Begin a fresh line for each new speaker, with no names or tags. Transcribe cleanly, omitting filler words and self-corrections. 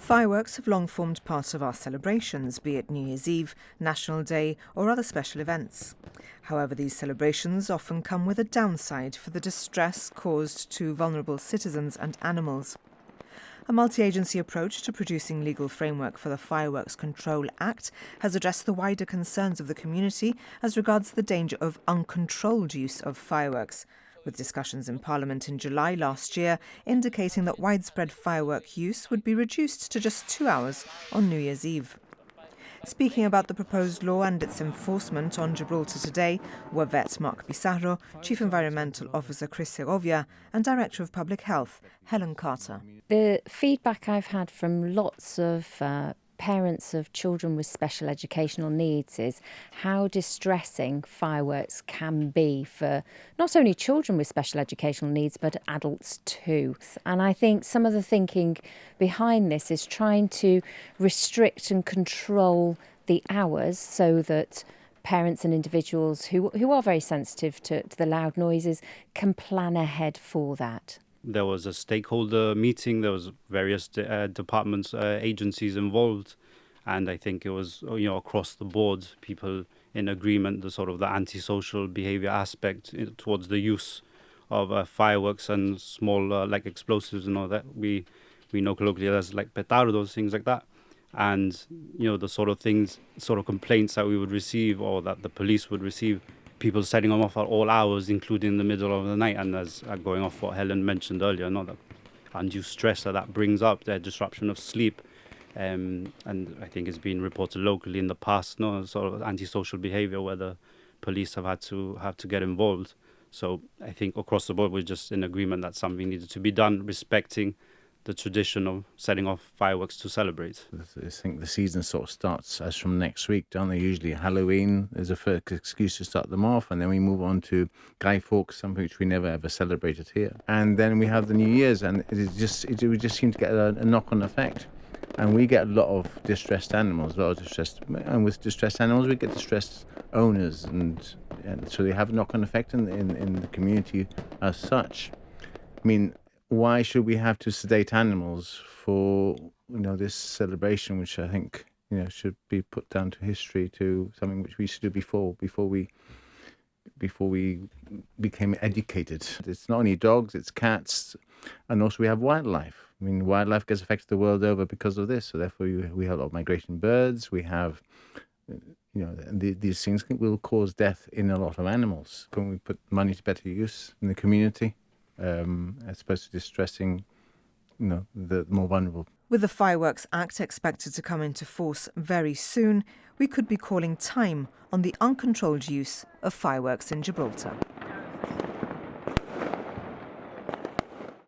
Fireworks have long formed part of our celebrations, be it New Year's Eve, National Day or other special events. However, these celebrations often come with a downside for the distress caused to vulnerable citizens and animals. A multi-agency approach to producing legal framework for the Fireworks Control Act has addressed the wider concerns of the community as regards the danger of uncontrolled use of fireworks, with discussions in Parliament in July last year indicating that widespread firework use would be reduced to just 2 hours on New Year's Eve. Speaking about the proposed law and its enforcement on Gibraltar today were Vet Mark Pissarro, Chief Environmental Officer Chris Segovia and Director of Public Health Helen Carter.
The feedback I've had from lots of parents of children with special educational needs is how distressing fireworks can be for not only children with special educational needs but adults too. And I think some of the thinking behind this is trying to restrict and control the hours so that parents and individuals who are very sensitive to the loud noises can plan ahead for that.
There was a stakeholder meeting, there was various departments, agencies involved, and I think it was, across the board, people in agreement, the antisocial behavior aspect towards the use of fireworks and small explosives and all that. We know colloquially as petardos, things like that. And, the sort of complaints that we would receive or that the police would receive, people setting them off at all hours, including the middle of the night. And as going off what Helen mentioned earlier, the undue stress that brings up, the disruption of sleep. And I think it's been reported locally in the past, sort of antisocial behaviour where the police have to get involved. So I think across the board, we're just in agreement that something needed to be done, respecting the tradition of setting off fireworks to celebrate.
I think the season sort of starts as from next week, don't they? Usually Halloween is a first excuse to start them off, and then we move on to Guy Fawkes, something which we never ever celebrated here. And then we have the New Year's, and it would just seem to get a knock-on effect. And we get a lot of distressed animals, and with distressed animals we get distressed owners, and so they have a knock-on effect in the community as such. I mean, why should we have to sedate animals for this celebration, which I think should be put down to history, to something which we should do before we became educated. It's not only dogs, it's cats, and also we have wildlife. I mean, wildlife gets affected the world over because of this, so therefore we have a lot of migration birds. We have these things will cause death in a lot of animals. Can we put money to better use in the community? As opposed to distressing, the more vulnerable.
With the Fireworks Act expected to come into force very soon, we could be calling time on the uncontrolled use of fireworks in Gibraltar.